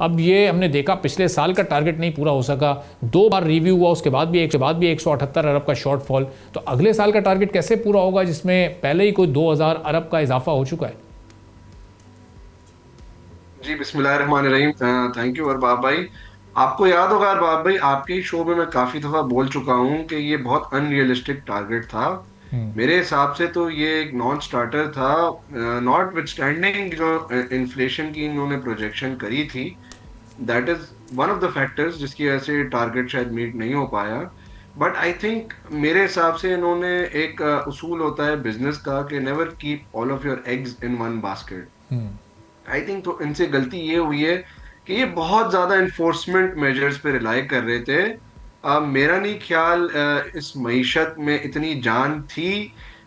अब ये हमने देखा पिछले साल का टारगेट नहीं पूरा हो सका, 2 बार रिव्यू हुआ, उसके बाद भी 178 अरब का शॉर्टफॉल। तो अगले साल का टारगेट कैसे पूरा होगा जिसमें पहले ही कोई 2000 अरब का इजाफा हो चुका है? जी बिस्मिल्लाहिर्रहमानिर्रहीम। थैंक यू अरबाब भाई। आपको याद होगा अरबाब भाई, आपके ही शो में मैं काफी दफा बोल चुका हूँ कि ये बहुत अनरियलिस्टिक टारगेट था। मेरे हिसाब से तो ये एक नॉन स्टार्टर था, नॉट विथस्टैंडिंग जो इन्फ्लेशन की इन्होंने प्रोजेक्शन करी थी। That is one of the factors जिसकी वजह से टारगेट शायद मीट नहीं हो पाया। बट आई थिंक मेरे हिसाब से इन्होंने एक उसूल होता है बिजनेस का कि never keep all of your eggs in one basket. I think तो इनसे गलती ये हुई है कि ये बहुत ज्यादा इन्फोर्समेंट मेजर्स पे रिलाई कर रहे थे। मेरा नहीं ख्याल इस मईशत में इतनी जान थी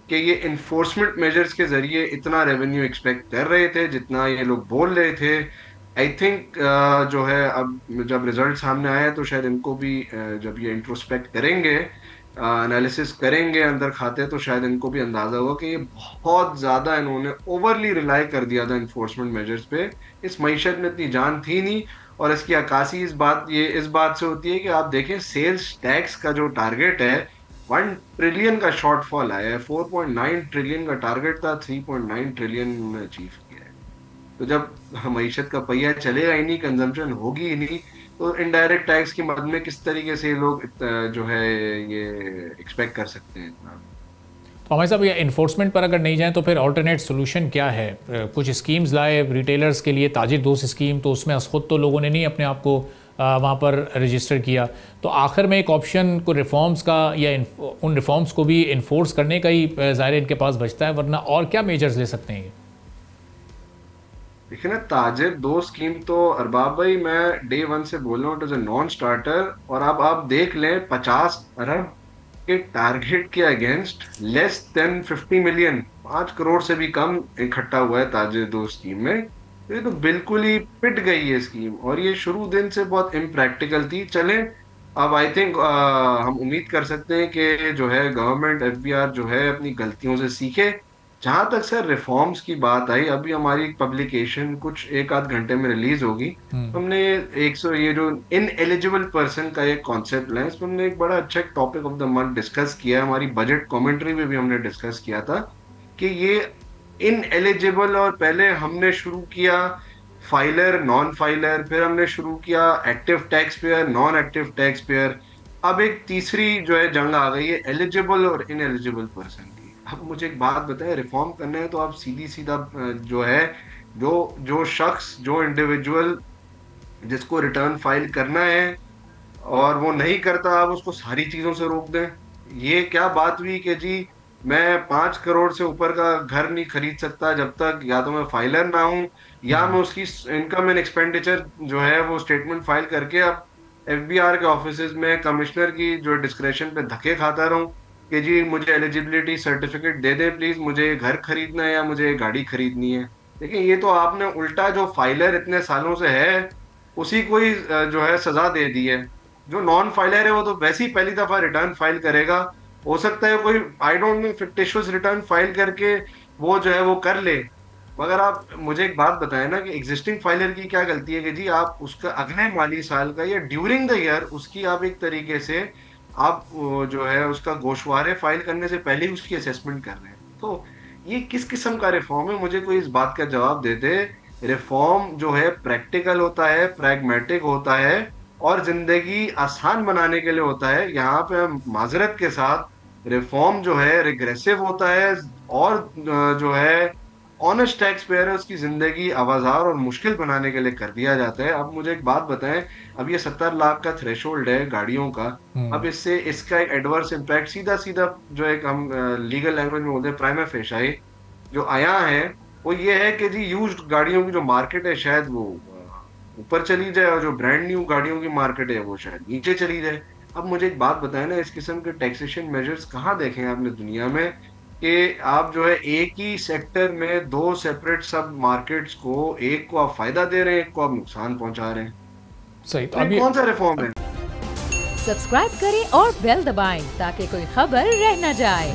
कि ये इन्फोर्समेंट मेजर्स के जरिए इतना रेवेन्यू एक्सपेक्ट कर रहे थे जितना ये लोग बोल रहे थे। आई थिंक जो है अब जब रिजल्ट सामने आया तो शायद इनको भी जब ये इंट्रोस्पेक्ट करेंगे, एनालिसिस करेंगे अंदर खाते, तो शायद इनको भी अंदाजा होगा कि ये बहुत ज्यादा इन्होंने ओवरली रिलाई कर दिया था इन्फोर्समेंट मेजर्स पे। इस मईशत में इतनी जान थी नहीं। और इसकी अक्कासी इस बात से होती है कि आप देखें सेल्स टैक्स का जो टारगेट है, 1 ट्रिलियन का शॉर्टफॉल आया है। 4.9 ट्रिलियन का टारगेट था, 3.9 ट्रिलियन उन्होंने अचीव किया है। तो जब मईशत का पहिया चलेगा ही नहीं, कंजम्पशन होगी ही नहीं, तो इनडायरेक्ट टैक्स की मद में किस तरीके से लोग जो है ये एक्सपेक्ट कर सकते हैं इतना। तो हमारे साहब ये इन्फोर्समेंट पर अगर नहीं जाए तो फिर ऑल्टरनेट सोल्यूशन क्या है? कुछ स्कीम्स लाए रिटेलर्स के लिए, ताजिर दोस्त स्कीम, तो उसमें खुद तो लोगों ने नहीं अपने आप को वहाँ पर रजिस्टर किया। तो आखिर में एक ऑप्शन को रिफॉर्म्स का या उन रिफॉर्म्स को भी इन्फोर्स करने का ही ज़ाहिर इनके पास बचता है, वरना और क्या मेजर्स ले सकते हैं ये? देखिए ना, ताजिर दो स्कीम तो अरबाब भाई मैं डे वन से बोल रहा हूँ, it is a non starter. और अब आप देख लें 50 अरब के टारगेट के against less than 50 million, 5 crore से भी कम इकट्ठा हुआ है ताजिर दो स्कीम में। तो ये तो बिल्कुल ही पिट गई है स्कीम, और ये शुरू दिन से बहुत इम्प्रैक्टिकल थी। चलें, अब आई थिंक हम उम्मीद कर सकते हैं कि जो है गवर्नमेंट एफबीआर जो है अपनी गलतियों से सीखे। जहां तक सर रिफॉर्म्स की बात आई, अभी हमारी पब्लिकेशन कुछ एक आध घंटे में रिलीज होगी। हमने 100 ये जो इन एलिजिबल पर्सन का एक कॉन्सेप्ट लाया, इसमें हमने एक बड़ा अच्छा topic of the month discuss किया। हमारी बजट कमेंट्री में भी हमने डिस्कस किया था कि ये इन एलिजिबल, और पहले हमने शुरू किया फाइलर नॉन फाइलर, फिर हमने शुरू किया active tax payer non active tax payer. अब एक तीसरी जो है जंग आ गई है एलिजिबल और इन एलिजिबल पर्सन की। अब मुझे एक बात बताएं, रिफॉर्म करना है तो आप सीधी सीधा जो है जो जो शख्स जो इंडिविजुअल जिसको रिटर्न फाइल करना है और वो नहीं करता, आप उसको सारी चीजों से रोक दें। ये क्या बात हुई कि जी मैं 5 करोड़ से ऊपर का घर नहीं खरीद सकता जब तक या तो मैं फाइलर ना हूं, या मैं उसकी इनकम एंड एक्सपेंडिचर जो है वो स्टेटमेंट फाइल करके अब एफबीआर के ऑफिस में कमिश्नर की जो डिस्क्रेशन पे धक्के खाता रहूं कि जी मुझे eligibility certificate they they please, मुझे घर खरीदना है या मुझे गाड़ी खरीदनी है। देखिए ये तो आपने उल्टा जो फाइलर इतने सालों से है उसी को ही जो है सजा दे दी है। जो नॉन फाइलर है वो तो वैसे ही पहली दफा रिटर्न फाइल करेगा। हो सकता है कोई I don't know fictitious return file करके वो जो है वो कर ले। मगर आप मुझे एक बात बताएं ना कि एग्जिस्टिंग फाइलर की क्या गलती है कि जी आप उसका अगले माली साल का या ड्यूरिंग द ईयर उसकी आप एक तरीके से आप वो जो है उसका गोशवारे फाइल करने से पहले ही उसकी असेसमेंट कर रहे हैं। तो ये किस किस्म का रिफॉर्म है? मुझे कोई इस बात का जवाब दे दे। रिफॉर्म जो है प्रैक्टिकल होता है, प्रैग्मेटिक होता है, और जिंदगी आसान बनाने के लिए होता है। यहाँ पे हम माजरत के साथ रिफॉर्म जो है रिग्रेसिव होता है, और जो है ऑनेस्ट टैक्स पेयर्स की जिंदगी आवाजार और मुश्किल बनाने के लिए कर दिया जाता है। अब मुझे एक बात बताएं, अब ये 70 लाख का थ्रेशोल्ड है गाड़ियों का। अब इससे इसका एक एडवर्स इम्पैक्ट सीधा सीधा जो एक हम लीगल लैंग्वेज में बोलते हैं प्राइमा फेसाई जो आया है, वो ये है कि जी यूज्ड गाड़ियों की जो मार्केट है शायद वो ऊपर चली जाए, और जो ब्रांड न्यू गाड़ियों की मार्केट है वो शायद नीचे चली जाए। अब मुझे एक बात बताएं ना, इस किस्म के टैक्सेशन मेजर्स कहाँ देखे हैं आपने दुनिया में कि आप जो है एक ही सेक्टर में दो सेपरेट सब मार्केट्स को, एक को आप फायदा दे रहे हैं, एक को आप नुकसान पहुंचा रहे हैं। सही। तो तो ये अभी कौन सा रिफॉर्म है? सब्सक्राइब करें और बेल दबाएं ताकि कोई खबर रह न जाए।